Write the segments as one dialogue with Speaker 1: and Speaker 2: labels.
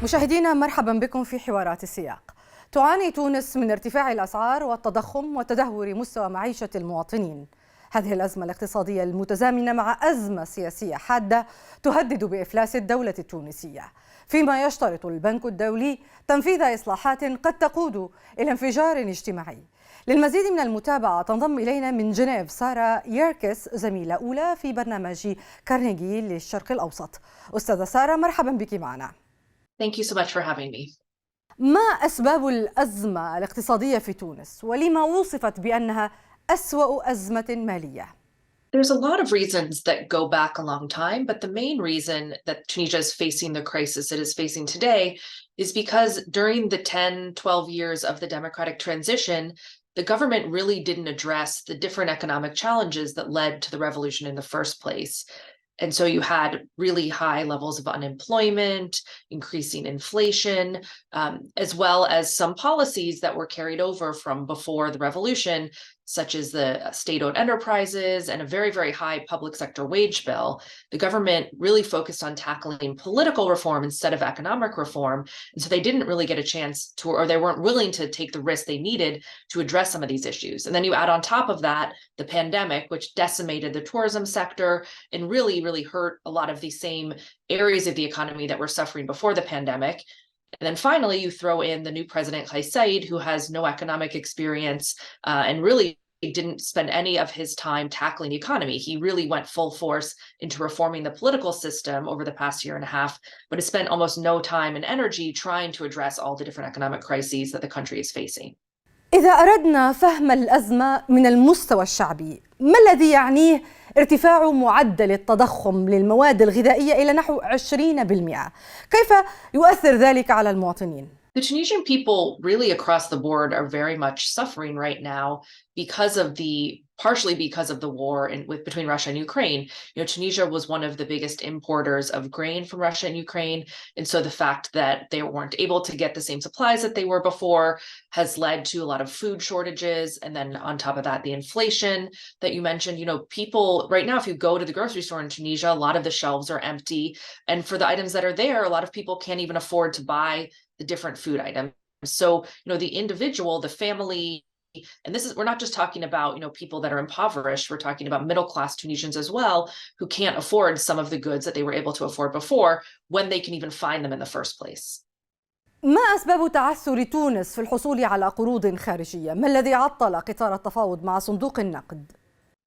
Speaker 1: مشاهدينا مرحبا بكم في حوارات السياق. تعاني تونس من ارتفاع الأسعار والتضخم وتدهور مستوى معيشة المواطنين. هذه الأزمة الاقتصادية المتزامنة مع أزمة سياسية حادة تهدد بإفلاس الدولة التونسية، فيما يشترط البنك الدولي تنفيذ إصلاحات قد تقود إلى انفجار اجتماعي. للمزيد من المتابعة تنضم إلينا من جنيف سارة يركس زميلة أولى في برنامج كارنيغي للشرق الأوسط. أستاذة سارة، مرحبا بك معنا.
Speaker 2: Thank you so much for having me.
Speaker 1: ما أسباب الأزمة الاقتصادية في تونس ولما وصفت بأنها أسوأ أزمة مالية؟
Speaker 2: There's a lot of reasons that go back a long time, but the main reason that Tunisia is facing the crisis it is facing today is because during the 10, 12 years of the democratic transition, the government really didn't address the different economic challenges that led to the revolution in the first place. And so you had really high levels of unemployment, increasing inflation, as well as some policies that were carried over from before the revolution, such as the state-owned enterprises and a very, very high public sector wage bill. The government really focused on tackling political reform instead of economic reform. And so they didn't really get a chance to, or they weren't willing to take the risk they needed to address some of these issues. And then you add on top of that, the pandemic, which decimated the tourism sector and really, really hurt a lot of the same areas of the economy that were suffering before the pandemic. And then finally, you throw in the new president, Kais, who has no economic experience and really didn't spend any of his time tackling the economy. He really went full force into reforming the political system over the past year and a half, but has spent almost no time and energy trying to address all the different economic crises that the country is facing.
Speaker 1: إذا أردنا فهم الأزمة من المستوى الشعبي، ما الذي يعنيه ارتفاع معدل التضخم للمواد الغذائية إلى نحو 20%؟ كيف يؤثر ذلك على المواطنين؟
Speaker 2: The Tunisian people really across the board are very much suffering right now partially because of the war between Russia and Ukraine. Tunisia was one of the biggest importers of grain from Russia and Ukraine. And so the fact that they weren't able to get the same supplies that they were before has led to a lot of food shortages. And then on top of that, the inflation that you mentioned, people right now, if you go to the grocery store in Tunisia, a lot of the shelves are empty. And for the items that are there, a lot of people can't even afford to buy the different food items. So, the individual, the family, and we're not just talking about, people that are impoverished, we're talking about middle-class Tunisians as well, who can't afford some of the goods that they were able to afford before when they can even find them in the first place.
Speaker 1: ما أسباب تعثر تونس في الحصول على قروض خارجية؟ ما الذي عطل قطار التفاوض مع صندوق النقد؟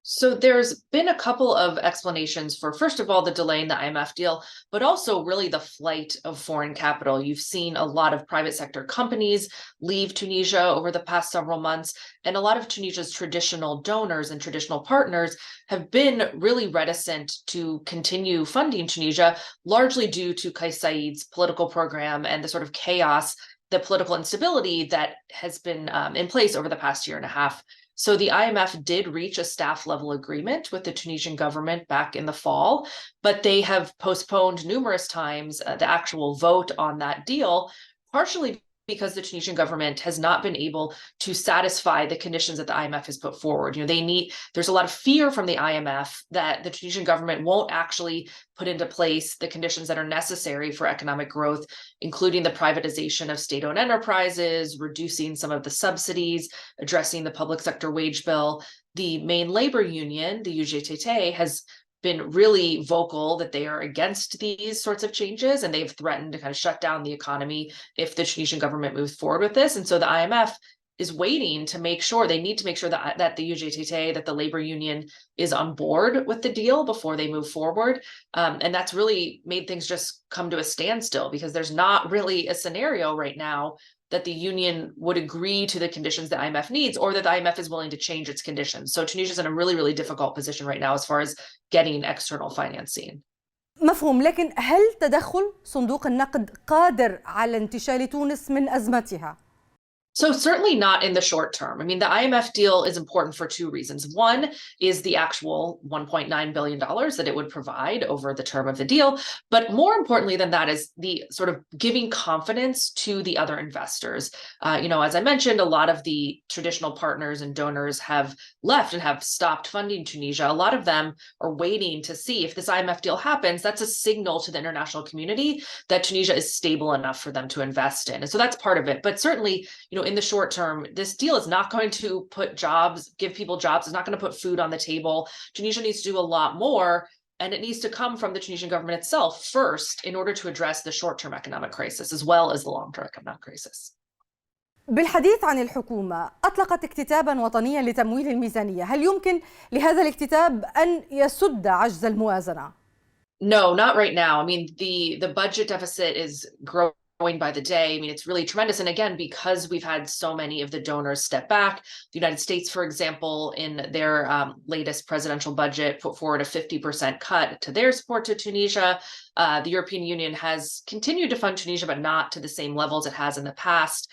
Speaker 2: So there's been a couple of explanations for, first of all, the delay in the IMF deal, but also really the flight of foreign capital. You've seen a lot of private sector companies leave Tunisia over the past several months, and a lot of Tunisia's traditional donors and traditional partners have been really reticent to continue funding Tunisia, largely due to Kais Saied's political program and the sort of chaos, the political instability that has been in place over the past year and a half. So the IMF did reach a staff level agreement with the Tunisian government back in the fall, but they have postponed numerous times the actual vote on that deal, partially because the Tunisian government has not been able to satisfy the conditions that the IMF has put forward. There's a lot of fear from the IMF that the Tunisian government won't actually put into place the conditions that are necessary for economic growth, including the privatization of state-owned enterprises, reducing some of the subsidies, addressing the public sector wage bill. The main labor union, the UGTT, has been really vocal that they are against these sorts of changes, and they've threatened to kind of shut down the economy if the Tunisian government moves forward with this. And so the IMF is waiting to make sure, they need to make sure that the UGTT, that the labor union is on board with the deal before they move forward. And that's really made things just come to a standstill because there's not really a scenario right now that the union would agree to the conditions the IMF needs or that the IMF is willing to change its conditions. So Tunisia is in a really, really difficult position right now as far as getting external financing.
Speaker 1: مفهوم، لكن هل تدخل صندوق النقد قادر على انتشال تونس من أزمتها؟
Speaker 2: So certainly not in the short term. I mean, the IMF deal is important for two reasons. One is the actual $1.9 billion that it would provide over the term of the deal. But more importantly than that is the sort of giving confidence to the other investors. As I mentioned, a lot of the traditional partners and donors have left and have stopped funding Tunisia. A lot of them are waiting to see if this IMF deal happens. That's a signal to the international community that Tunisia is stable enough for them to invest in. And so that's part of it. But certainly, in the short term, this deal is not going to give people jobs. It's not going to put food on the table. Tunisia needs to do a lot more, and it needs to come from the Tunisian government itself first in order to address the short-term economic crisis as well as the long-term economic crisis.
Speaker 1: بالحديث عن الحكومة، أطلقت اكتتابا وطنيا لتمويل الميزانية. هل يمكن لهذا الاكتتاب أن يسد عجز الموازنة؟
Speaker 2: No, not right now. I mean, the budget deficit is growing by the day. I mean, it's really tremendous. And again, because we've had so many of the donors step back, the United States, for example, in their latest presidential budget, put forward a 50% cut to their support to Tunisia. The European Union has continued to fund Tunisia, but not to the same levels it has in the past.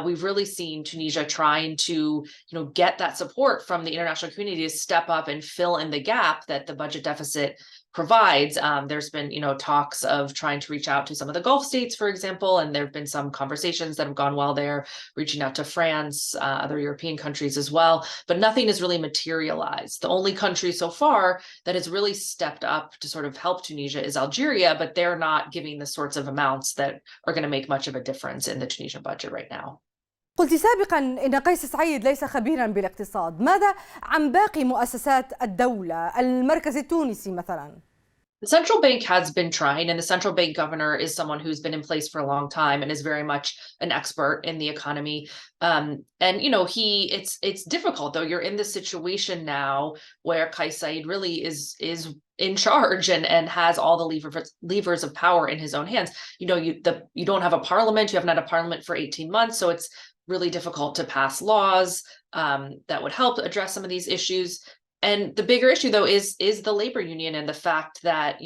Speaker 2: We've really seen Tunisia trying to, get that support from the international community to step up and fill in the gap that the budget deficit provides. There's been, talks of trying to reach out to some of the Gulf states, for example, and there have been some conversations that have gone well there, reaching out to France, other European countries as well, but nothing has really materialized. The only country so far that has really stepped up to sort of help Tunisia is Algeria, but they're not giving the sorts of amounts that are going to make much of a difference in the Tunisian budget right now.
Speaker 1: قلت سابقا إن قيس سعيد ليس خبيرا بالاقتصاد. ماذا عن باقي مؤسسات الدولة، المركز التونسي مثلا؟
Speaker 2: The central bank has been trying, and the central bank governor is someone who's been in place for a long time and is very much an expert in the economy. It's difficult though. You're in this situation now where Kais Saied really is in charge and has all the levers of power in his own hands. You don't have a parliament. You haven't had a parliament for 18 months, so it's really difficult to pass laws that would help address some of these issues. And the bigger issue, though, is the labor union and the fact that,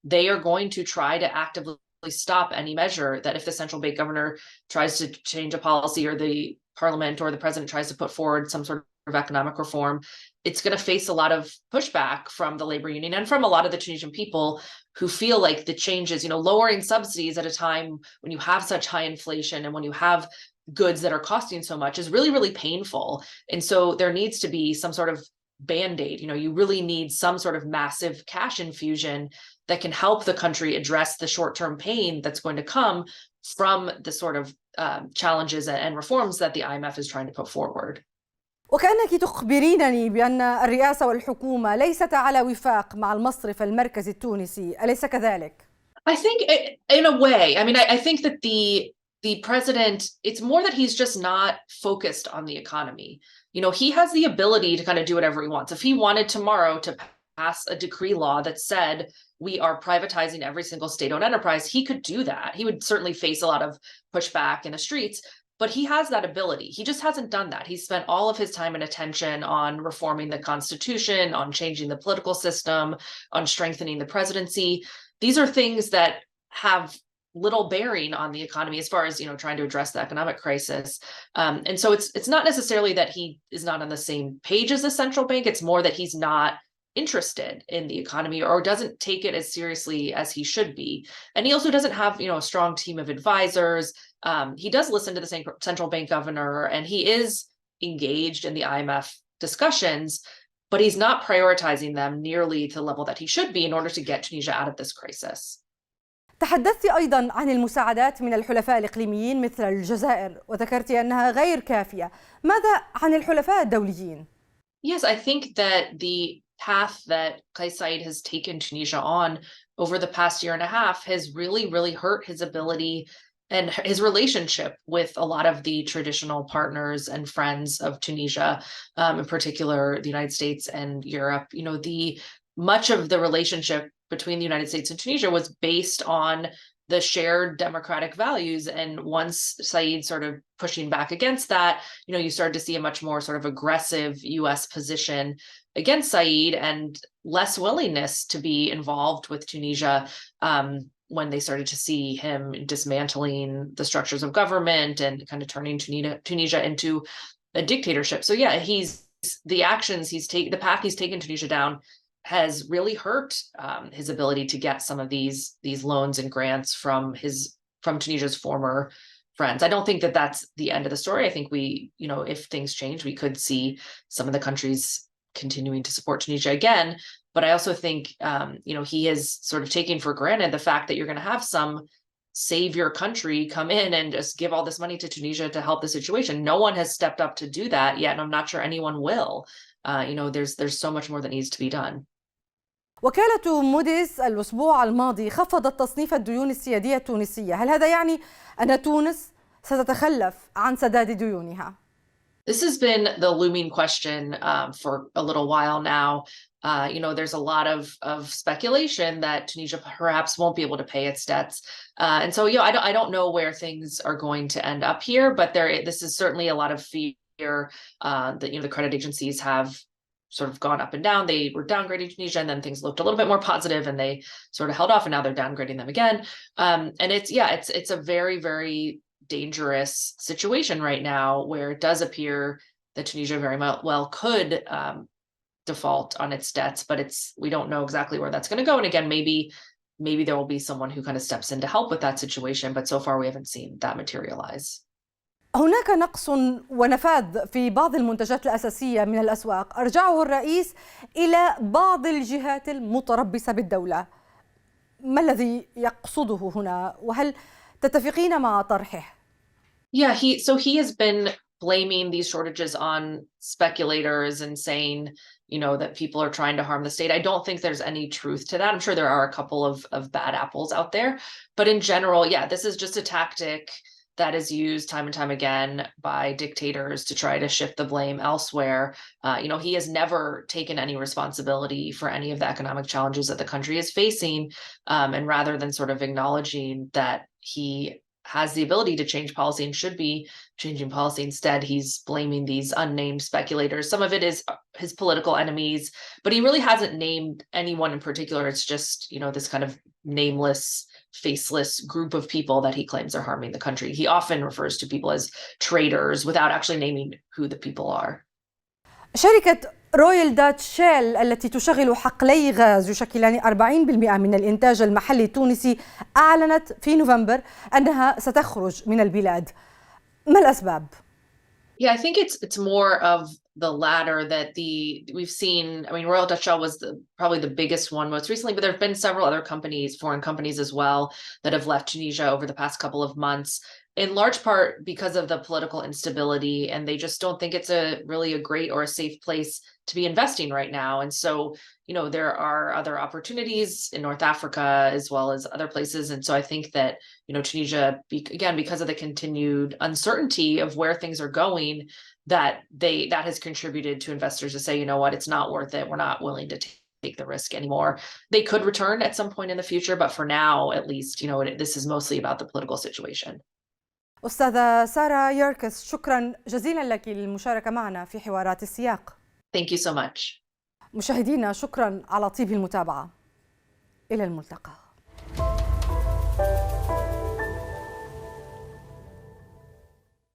Speaker 2: they are going to try to actively stop any measure that if the central bank governor tries to change a policy or the parliament or the president tries to put forward some sort of economic reform, it's going to face a lot of pushback from the labor union and from a lot of the Tunisian people who feel like the changes, lowering subsidies at a time when you have such high inflation and when you have goods that are costing so much is really, really painful. And so there needs to be some sort of Band-Aid. You really need some sort of massive cash infusion that can help the country address the short-term pain that's going to come from the sort of challenges and reforms that the IMF is trying to put forward.
Speaker 1: وكأنك تخبرينني بأن الرئاسة والحكومة ليست على وفاق مع المصرف المركزي التونسي، أليس كذلك؟
Speaker 2: I think in a way. I mean, I think that the president, it's more that he's just not focused on the economy. He has the ability to kind of do whatever he wants. If he wanted tomorrow to pass a decree law that said we are privatizing every single state-owned enterprise, he could do that. He would certainly face a lot of pushback in the streets, but he has that ability. He just hasn't done that. He's spent all of his time and attention on reforming the constitution, on changing the political system, on strengthening the presidency. These are things that have little bearing on the economy as far as trying to address the economic crisis, and so it's not necessarily that he is not on the same page as the central bank. It's more that he's not interested in the economy or doesn't take it as seriously as he should be. And he also doesn't have a strong team of advisors. He does listen to the central bank governor and he is engaged in the IMF discussions, but he's not prioritizing them nearly to the level that he should be in order to get Tunisia out of this crisis.
Speaker 1: تحدثت أيضا عن المساعدات من الحلفاء الإقليميين مثل الجزائر وذكرت أنها غير كافية. ماذا عن الحلفاء الدوليين؟
Speaker 2: Yes, I think that the path that Kais Saied has taken Tunisia on over the past year and a half has really, really hurt his ability and his relationship with a lot of the traditional partners and friends of Tunisia, in particular the United States and Europe. Much of the relationship between the United States and Tunisia was based on the shared democratic values. And once Saeed started pushing back against that, you started to see a much more sort of aggressive US position against Saeed and less willingness to be involved with Tunisia when they started to see him dismantling the structures of government and kind of turning Tunisia into a dictatorship. So yeah, the path he's taken Tunisia down has really hurt his ability to get some of these loans and grants from Tunisia's former friends. I don't think that that's the end of the story. I think if things change, we could see some of the countries continuing to support Tunisia again. But I also think, he has sort of taken for granted the fact that you're going to have some savior country come in and just give all this money to Tunisia to help the situation. No one has stepped up to do that yet, and I'm not sure anyone will. There's so much more that needs to be done.
Speaker 1: وكالة موديز الأسبوع الماضي خفضت تصنيف الديون السيادية التونسية. هل هذا يعني أن تونس ستتخلف عن سداد ديونها؟
Speaker 2: This has been the looming question for a little while now. There's a lot of speculation that Tunisia perhaps won't be able to pay its debts. And so, I don't know where things are going to end up here, but this is certainly a lot of fear that, the credit agencies have sort of gone up and down. They were downgrading Tunisia, and then things looked a little bit more positive, and they sort of held off, and now they're downgrading them again. And it's a very, very dangerous situation right now, where it does appear that Tunisia very well could default on its debts, but we don't know exactly where that's going to go. And again, maybe there will be someone who kind of steps in to help with that situation, but so far we haven't seen that materialize.
Speaker 1: هناك نقص ونفاذ في بعض المنتجات الأساسية من الأسواق أرجعه الرئيس إلى بعض الجهات المتربصة بالدولة. ما الذي يقصده هنا، وهل تتفقين مع طرحه؟
Speaker 2: Yeah, he has been blaming these shortages on speculators and saying, that people are trying to harm the state. I don't think there's any truth to that. I'm sure there are a couple of bad apples out there, but in general, this is just a tactic that is used time and time again by dictators to try to shift the blame elsewhere. He has never taken any responsibility for any of the economic challenges that the country is facing. And rather than sort of acknowledging that he has the ability to change policy and should be changing policy, instead he's blaming these unnamed speculators. Some of it is his political enemies, but he really hasn't named anyone in particular. It's just, this kind of nameless, faceless group of people that he claims are harming the country. He often refers to people as traitors without actually naming who the people are.
Speaker 1: شركة رويال داتش شيل التي تشغل حقلي غاز يشكلان 40% من الإنتاج المحلي التونسي أعلنت في نوفمبر أنها ستخرج من البلاد. ما الأسباب؟
Speaker 2: Yeah, I think it's more of the latter that we've seen. I mean, Royal Dutch Shell was probably the biggest one most recently, but there have been several other companies, foreign companies as well, that have left Tunisia over the past couple of months, in large part because of the political instability, and they just don't think it's really a great or a safe place to be investing right now. And so, there are other opportunities in North Africa as well as other places. And so I think that, Tunisia, again, because of the continued uncertainty of where things are going, that has contributed to investors to say, it's not worth it. We're not willing to take the risk anymore. They could return at some point in the future, but for now, at least, this is mostly about the political situation.
Speaker 1: أستاذة سارة يركس، شكرا جزيلا لك للمشاركة معنا في حوارات السياق.
Speaker 2: Thank you so much.
Speaker 1: مشاهدينا، شكرا على طيب المتابعة. إلى الملتقى.